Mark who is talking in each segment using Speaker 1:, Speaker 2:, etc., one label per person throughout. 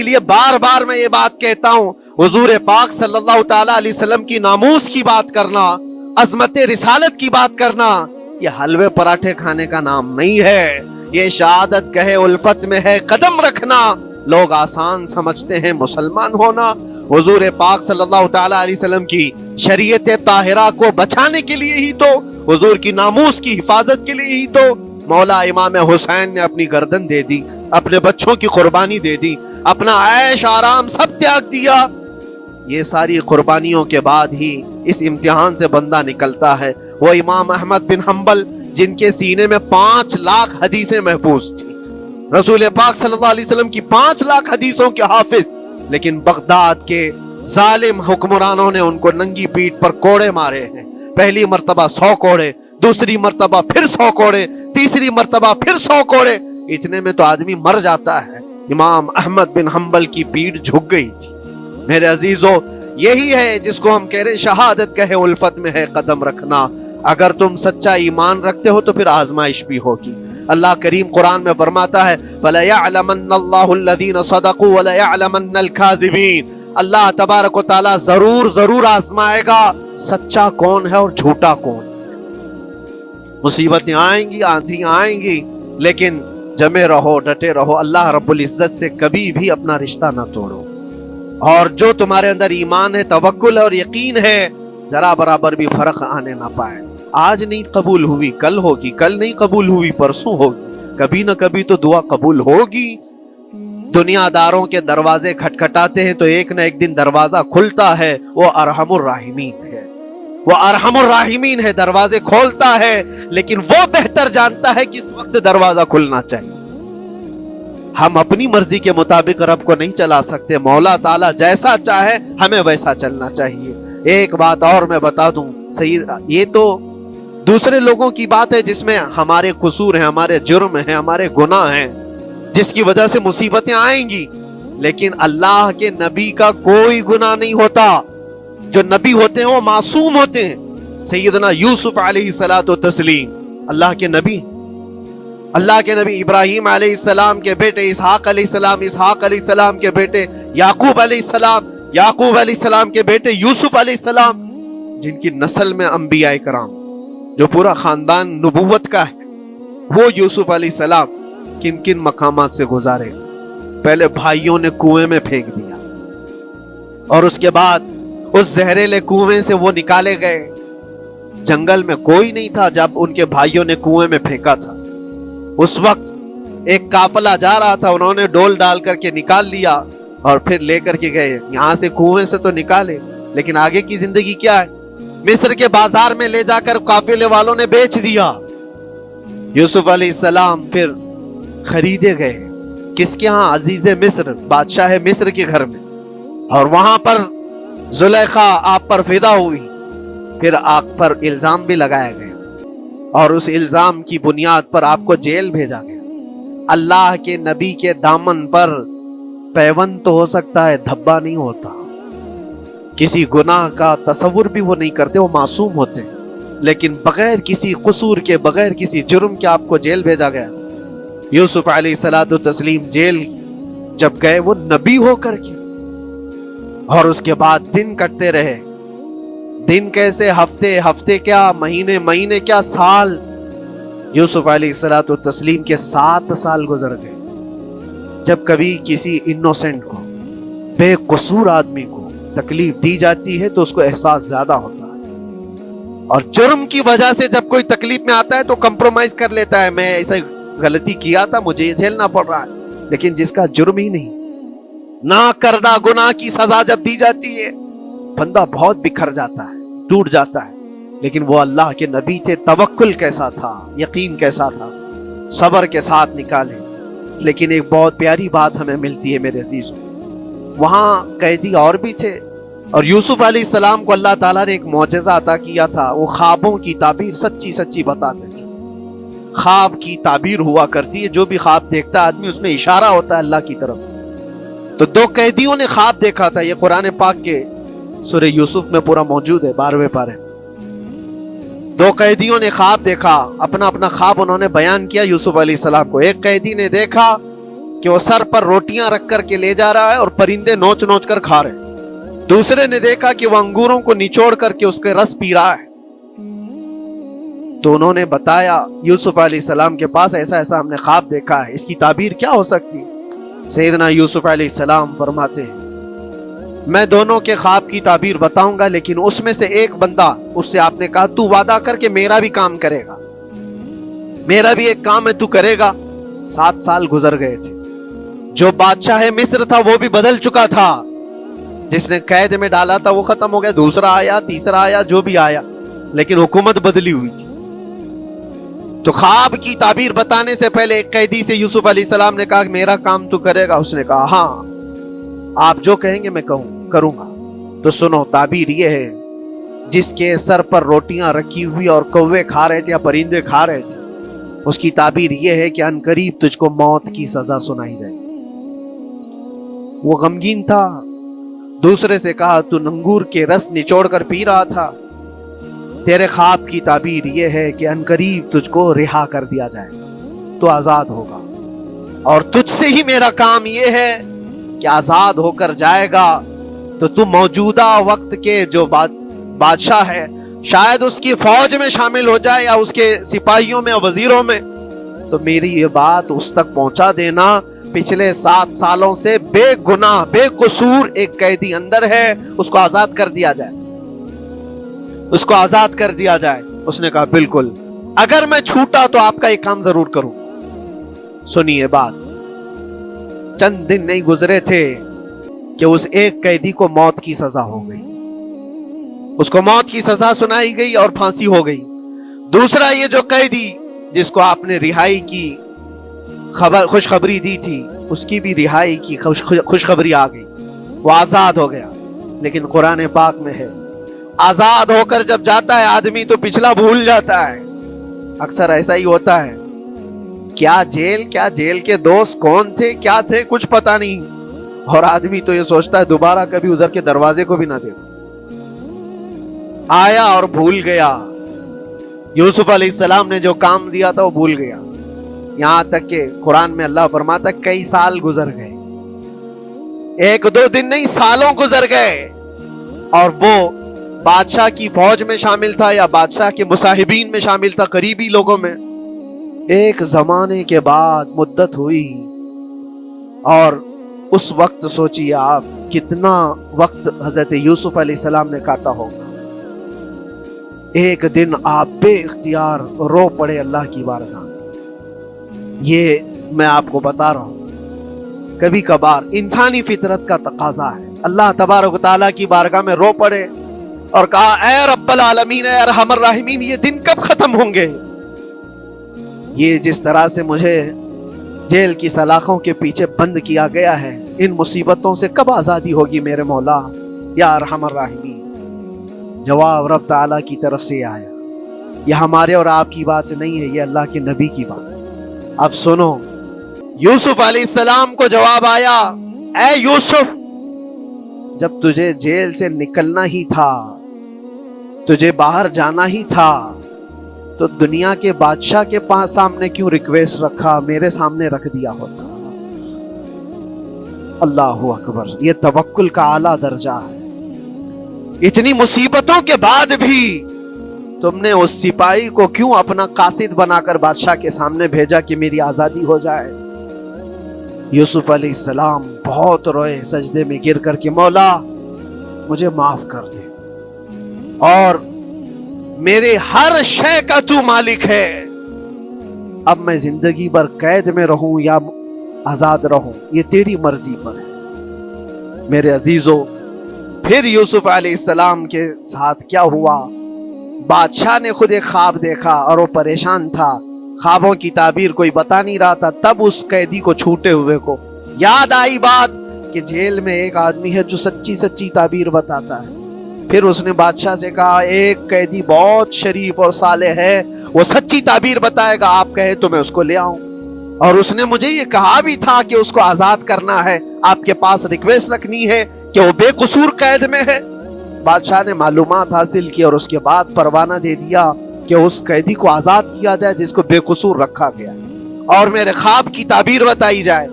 Speaker 1: لیے بار بار میں یہ بات کہتا ہوں، حضور پاک صلی اللہ تعالی علیہ وسلم کی ناموس کی بات کرنا، عظمت رسالت کی بات کرنا، یہ حلوے پراٹھے کھانے کا نام نہیں ہے، یہ شہادت گہے الفت میں ہے قدم رکھنا۔ لوگ آسان سمجھتے ہیں مسلمان ہونا، حضور پاک صلی اللہ تعالی علیہ وسلم کی شریعت طاہرہ کو بچانے کے لیے ہی تو، حضور کی ناموس کی حفاظت کے لیے ہی تو مولا امام حسین نے اپنی گردن دے دی، اپنے بچوں کی قربانی دے دی، اپنا عیش آرام سب تیاگ دیا۔ یہ ساری قربانیوں کے بعد ہی اس امتحان سے بندہ نکلتا ہے۔ وہ امام احمد بن حنبل جن کے سینے میں 5 لاکھ حدیثیں محفوظ تھیں، رسول پاک صلی اللہ علیہ وسلم کی 5 لاکھ حدیثوں کے حافظ، لیکن بغداد کے ظالم حکمرانوں نے ان کو ننگی پیٹھ پر کوڑے مارے ہیں۔ پہلی مرتبہ 100 کوڑے، دوسری مرتبہ پھر 100 کوڑے، تیسری مرتبہ پھر 100 کوڑے، اتنے میں تو آدمی مر جاتا ہے۔ امام احمد بن حنبل کی پیٹھ جھک گئی تھی۔ میرے عزیزو، یہی ہے جس کو ہم کہہ رہے شہادت کہے الفت میں ہے قدم رکھنا۔ اگر تم سچا ایمان رکھتے ہو تو پھر آزمائش بھی ہوگی۔ اللہ کریم قرآن میں فرماتا ہے فَلَيَعْلَمَنَّ اللَّهُ الَّذِينَ صَدَقُوا وَلَيَعْلَمَنَّ الْكَاذِبِينَ۔ اللہ تبارک و تعالیٰ ضرور آزمائے گا سچا کون ہے اور جھوٹا کون۔ مصیبتیں آئیں گی، آندھیاں آئیں گی، لیکن جمے رہو، ڈٹے رہو، اللہ رب العزت سے کبھی بھی اپنا رشتہ نہ توڑو۔ اور جو تمہارے اندر ایمان ہے، توکل اور یقین ہے، ذرا برابر بھی فرق آنے نہ پائے۔ آج نہیں قبول ہوئی کل ہوگی، کل نہیں قبول ہوئی پرسوں ہوگی، کبھی نہ کبھی تو دعا قبول ہوگی۔ دنیا داروں کے دروازے کھٹکھٹاتے ہیں تو ایک نہ ایک دن دروازہ کھلتا ہے، وہ ارحم الراحمین ہے، وہ ارحم الراحمین ہے، دروازے کھولتا ہے، لیکن وہ بہتر جانتا ہے کس وقت دروازہ کھلنا چاہیے۔ ہم اپنی مرضی کے مطابق رب کو نہیں چلا سکتے، مولا تعالیٰ جیسا چاہے ہمیں ویسا چلنا چاہیے۔ ایک بات اور میں بتا دوں سید، یہ تو دوسرے لوگوں کی بات ہے جس میں ہمارے قصور ہیں، ہمارے جرم ہیں، ہمارے گناہ ہیں، جس کی وجہ سے مصیبتیں آئیں گی، لیکن اللہ کے نبی کا کوئی گناہ نہیں ہوتا۔ جو نبی ہوتے ہیں وہ معصوم ہوتے ہیں۔ سیدنا یوسف علیہ الصلوۃ والتسلیم اللہ کے نبی ابراہیم علیہ السلام کے بیٹے اسحاق علیہ السلام، اسحاق علیہ السلام کے بیٹے یعقوب علیہ السلام، یعقوب علیہ السلام کے بیٹے یوسف علیہ السلام، جن کی نسل میں انبیاء کرام، جو پورا خاندان نبوت کا ہے، وہ یوسف علیہ السلام کن کن مقامات سے گزارے۔ پہلے بھائیوں نے کنویں میں پھینک دیا، اور اس کے بعد اس زہریلے کنویں سے وہ نکالے گئے۔ جنگل میں کوئی نہیں تھا جب ان کے بھائیوں نے کنویں میں پھینکا تھا۔ اس وقت ایک قافلہ جا رہا تھا، انہوں نے ڈول ڈال کر کے نکال لیا اور پھر لے کر کے گئے۔ یہاں سے کنویں سے تو نکالے، لیکن آگے کی زندگی کیا ہے؟ مصر کے بازار میں لے جا کر قافلے والوں نے بیچ دیا۔ یوسف علیہ السلام پھر خریدے گئے، کس کے ہاں؟ عزیز مصر، بادشاہ مصر کے گھر میں، اور وہاں پر زلیخا آپ پر فدا ہوئی، پھر آپ پر الزام بھی لگایا گیا، اور اس الزام کی بنیاد پر آپ کو جیل بھیجا گیا۔ اللہ کے نبی کے دامن پر پیوند تو ہو سکتا ہے، دھبا نہیں ہوتا۔ کسی گناہ کا تصور بھی وہ نہیں کرتے، وہ معصوم ہوتے ہیں، لیکن بغیر کسی قصور کے، بغیر کسی جرم کے آپ کو جیل بھیجا گیا۔ یوسف علیہ الصلوۃ والتسلیم جیل جب گئے، وہ نبی ہو کر کے، اور اس کے بعد دن کٹتے رہے۔ دن کیسے؟ ہفتے کیا، مہینے کیا، سال۔ یوسف علیہ الصلوۃ والتسلیم کے 7 سال گزر گئے۔ جب کبھی کسی انوسنٹ کو، بے قصور آدمی کو تکلیف دی جاتی ہے تو اس کو احساس زیادہ ہوتا ہے، اور جرم کی وجہ سے جب کوئی تکلیف میں آتا ہے تو کمپرومائز کر لیتا ہے، میں ایسا غلطی کیا تھا، مجھے یہ جھیلنا پڑ رہا ہے۔ لیکن جس کا جرم ہی نہیں، نہ کردہ گناہ کی سزا جب دی جاتی ہے، بندہ بہت بکھر جاتا ہے، ٹوٹ جاتا ہے۔ لیکن وہ اللہ کے نبی تھے، توکل کیسا تھا، یقین کیسا تھا، صبر کے ساتھ نکالے۔ لیکن ایک بہت پیاری بات ہمیں ملتی ہے میرے عزیزوں، وہاں قیدی اور بھی تھے، اور یوسف علیہ السلام کو اللہ تعالیٰ نے ایک معجزہ عطا کیا تھا۔ وہ خوابوں کی تعبیر سچی بتاتے تھے۔ خواب کی تعبیر ہوا کرتی ہے، جو بھی خواب دیکھتا آدمی اس میں اشارہ ہوتا ہے اللہ کی طرف سے۔ تو 2 قیدیوں نے خواب دیکھا تھا، یہ قرآن پاک کے سورہ یوسف میں پورا موجود ہے، 12ویں پارے۔ 2 قیدیوں نے خواب دیکھا، اپنا خواب انہوں نے بیان کیا یوسف علیہ السلام کو۔ ایک قیدی نے دیکھا کہ وہ سر پر روٹیاں رکھ کر کے لے جا رہا ہے اور پرندے نوچ نوچ کر کھا رہے ہیں۔ دوسرے نے دیکھا کہ وہ انگوروں کو نچوڑ کر کے اس کے رس پی رہا ہے۔ تو انہوں نے بتایا یوسف علیہ السلام کے پاس ایسا ایسا ہم نے خواب دیکھا ہے، اس کی تعبیر کیا ہو سکتی ہے؟ سیدنا یوسف علیہ السلام فرماتے ہیں میں دونوں کے خواب کی تعبیر بتاؤں گا، لیکن اس میں سے ایک بندہ، اس سے آپ نے کہا تو وعدہ کر کے میرا بھی کام کرے گا، میرا بھی ایک کام ہے تو کرے گا۔ 7 سال گزر گئے تھے، جو بادشاہ مصر تھا وہ بھی بدل چکا تھا، جس نے قید میں ڈالا تھا وہ ختم ہو گیا، دوسرا آیا، تیسرا آیا، جو بھی آیا، لیکن حکومت بدلی ہوئی تھی۔ تو خواب کی تعبیر بتانے سے پہلے ایک قیدی سے یوسف علیہ السلام نے کہا کہ میرا کام تو کرے گا؟ اس نے کہا ہاں، آپ جو کہیں گے میں کروں گا۔ تو سنو، تعبیر یہ ہے جس کے سر پر روٹیاں رکھی ہوئی اور کوے کھا رہے تھے یا پرندے کھا رہے تھے، اس کی تعبیر یہ ہے کہ عنقریب تجھ کو موت کی سزا سنائی جائے۔ وہ غمگین تھا، دوسرے سے کہا تو انگور کے رس نچوڑ کر پی رہا تھا، تیرے خواب کی تعبیر یہ ہے کہ عنقریب تجھ کو رہا کر دیا جائے گا، تو آزاد ہوگا، اور تجھ سے ہی میرا کام یہ ہے کہ آزاد ہو کر جائے گا تو تو موجودہ وقت کے جو بادشاہ ہے شاید اس کی فوج میں شامل ہو جائے یا اس کے سپاہیوں میں وزیروں میں، تو میری یہ بات اس تک پہنچا دینا پچھلے 7 سالوں سے بے گناہ بے قصور ایک قیدی اندر ہے، اس کو آزاد کر دیا جائے، اس کو آزاد کر دیا جائے۔ اس نے کہا بالکل، اگر میں چھوٹا تو آپ کا ایک کام ضرور کروں۔ سنیے بات، چند دن نہیں گزرے تھے کہ اس ایک قیدی کو موت کی سزا ہو گئی، اس کو موت کی سزا سنائی گئی اور پھانسی ہو گئی۔ دوسرا یہ جو قیدی جس کو آپ نے رہائی کی خوشخبری دی تھی، اس کی بھی رہائی کی خوشخبری آ گئی، وہ آزاد ہو گیا۔ لیکن قرآن پاک میں ہے آزاد ہو کر جب جاتا ہے آدمی تو پچھلا بھول جاتا ہے، اکثر ایسا ہی ہوتا ہے۔ کیا جیل کے دوست کون تھے، کیا تھے، کچھ پتا نہیں، اور آدمی تو یہ سوچتا ہے دوبارہ کبھی ادھر کے دروازے کو بھی نہ دیکھو۔ آیا اور بھول گیا، یوسف علیہ السلام نے جو کام دیا تھا وہ بھول گیا، یہاں تک کہ قرآن میں اللہ فرماتا کئی سال گزر گئے، 1-2 دن نہیں، سالوں گزر گئے، اور وہ بادشاہ کی فوج میں شامل تھا یا بادشاہ کے مصاحبین میں شامل تھا، قریبی لوگوں میں۔ ایک زمانے کے بعد مدت ہوئی، اور اس وقت سوچیے آپ کتنا وقت حضرت یوسف علیہ السلام نے کاٹا ہوگا۔ ایک دن آپ بے اختیار رو پڑے اللہ کی بارگاہ میں۔ یہ میں آپ کو بتا رہا ہوں، کبھی کبھار انسانی فطرت کا تقاضا ہے، اللہ تبارک و تعالیٰ کی بارگاہ میں رو پڑے اور کہا اے رب العالمین، اے ارحم الراحمین، یہ دن کب ختم ہوں گے؟ یہ جس طرح سے مجھے جیل کی سلاخوں کے پیچھے بند کیا گیا ہے، ان مصیبتوں سے کب آزادی ہوگی میرے مولا یا ارحم الراحمین؟ جواب رب تعالیٰ کی طرف سے آیا، یہ ہمارے اور آپ کی بات نہیں ہے، یہ اللہ کے نبی کی بات ہے۔ اب سنو، یوسف علیہ السلام کو جواب آیا، اے یوسف، جب تجھے جیل سے نکلنا ہی تھا، تجھے باہر جانا ہی تھا، تو دنیا کے بادشاہ کے پاس سامنے کیوں ریکویسٹ رکھا، میرے سامنے رکھ دیا ہوتا۔ اللہ اکبر، یہ توکل کا اعلیٰ درجہ ہے۔ اتنی مصیبتوں کے بعد بھی تم نے اس سپاہی کو کیوں اپنا قاصد بنا کر بادشاہ کے سامنے بھیجا کہ میری آزادی ہو جائے؟ یوسف علیہ السلام بہت روئے سجدے میں گر کر کے، مولا مجھے معاف کر دے، اور میرے ہر شے کا تو مالک ہے، اب میں زندگی بھر قید میں رہوں یا آزاد رہوں یہ تیری مرضی پر ہے۔ میرے عزیزو، پھر یوسف علیہ السلام کے ساتھ کیا ہوا؟ بادشاہ نے خود ایک خواب دیکھا اور وہ پریشان تھا، خوابوں کی تعبیر کوئی بتا نہیں رہا تھا۔ تب اس قیدی کو چھوٹے ہوئے کو یاد آئی بات کہ جیل میں ایک آدمی ہے جو سچی تعبیر بتاتا ہے۔ پھر اس نے بادشاہ سے کہا ایک قیدی بہت شریف اور صالح ہے، وہ سچی تعبیر بتائے گا، آپ کہے تو میں اس کو لے آؤں، اور اس نے مجھے یہ کہا بھی تھا کہ اس کو آزاد کرنا ہے، آپ کے پاس ریکویسٹ رکھنی ہے کہ وہ بے قصور قید میں ہے۔ بادشاہ نے معلومات حاصل کی اور اس کے بعد پروانہ دے دیا کہ اس قیدی کو آزاد کیا جائے جس کو بے قصور رکھا گیا، اور میرے خواب کی تعبیر بتائی جائے۔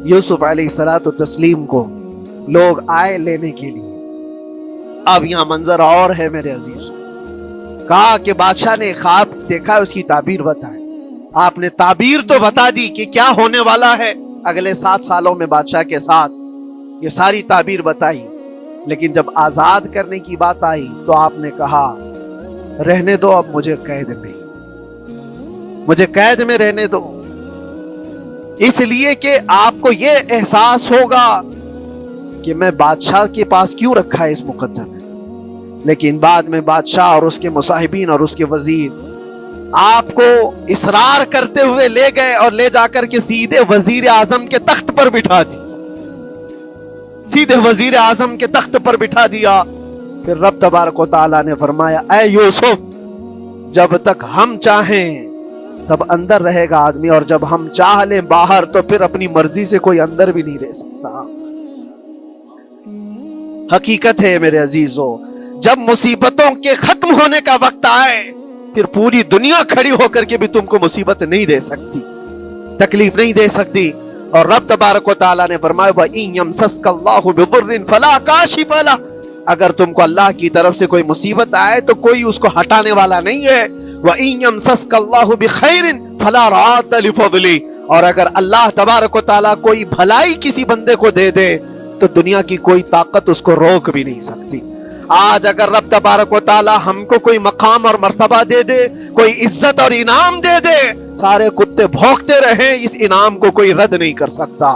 Speaker 1: یوسف علیہ الصلوۃ والتسلیم کو لوگ آئے لینے کے لیے. اب یہاں منظر اور ہے میرے عزیز. کہا کہ بادشاہ نے خواب دیکھا، اس کی تعبیر بتائے. آپ نے تعبیر تو بتا دی کہ کیا ہونے والا ہے اگلے 7 سالوں میں بادشاہ کے ساتھ، یہ ساری تعبیر بتائی. لیکن جب آزاد کرنے کی بات آئی تو آپ نے کہا رہنے دو، اب مجھے قید میں رہنے دو. اس لیے کہ آپ کو یہ احساس ہوگا کہ میں بادشاہ کے پاس کیوں رکھا ہے اس مقدمے میں. لیکن بعد میں بادشاہ اور اس کے مصاحبین اور اس کے وزیر آپ کو اصرار کرتے ہوئے لے گئے اور لے جا کر کے سیدھے وزیر اعظم کے تخت پر بٹھا دی. سیدھے وزیر اعظم کے تخت پر بٹھا دیا. پھر رب تبارک و تعالیٰ نے فرمایا اے یوسف، جب تک ہم چاہیں تب اندر رہے گا آدمی، اور جب ہم چاہ لیں باہر تو پھر اپنی مرضی سے کوئی اندر بھی نہیں رہ سکتا. حقیقت ہے میرے عزیزو، جب مصیبتوں کے ختم ہونے کا وقت آئے پھر پوری دنیا کھڑی ہو کر کے بھی تم کو مصیبت نہیں دے سکتی، تکلیف نہیں دے سکتی. اور رب تبارک و تعالیٰ نے فرمایا وَإِن يَمْسَسْكَ اللَّهُ بِضُرٍّ فَلَا كَاشِفَ لَهُ، اگر تم کو اللہ کی طرف سے کوئی مصیبت آئے تو کوئی اس کو ہٹانے والا نہیں ہے. وَإِن يَمْسَسْكَ اللَّهُ بِخَيْرٍ فَلَا رَادَّ لِفَضْلِهِ، اور اگر اللہ تبارک و تعالیٰ کوئی بھلائی کسی بندے کو دے دے تو دنیا کی کوئی طاقت اس کو روک بھی نہیں سکتی. آج اگر رب تبارک و تعالیٰ ہم کو کوئی مقام اور مرتبہ دے دے، کوئی عزت اور انعام دے دے، سارے کتے بھونکتے رہیں، اس انعام کو کوئی رد نہیں کر سکتا.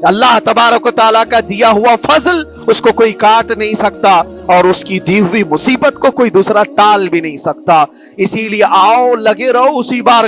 Speaker 1: اللہ تبارک و تعالیٰ کا دیا ہوا فضل اس کو کوئی کاٹ نہیں سکتا، اور اس کی دی ہوئی مصیبت کو کوئی دوسرا ٹال بھی نہیں سکتا. اسی لیے آؤ لگے رہو اسی بار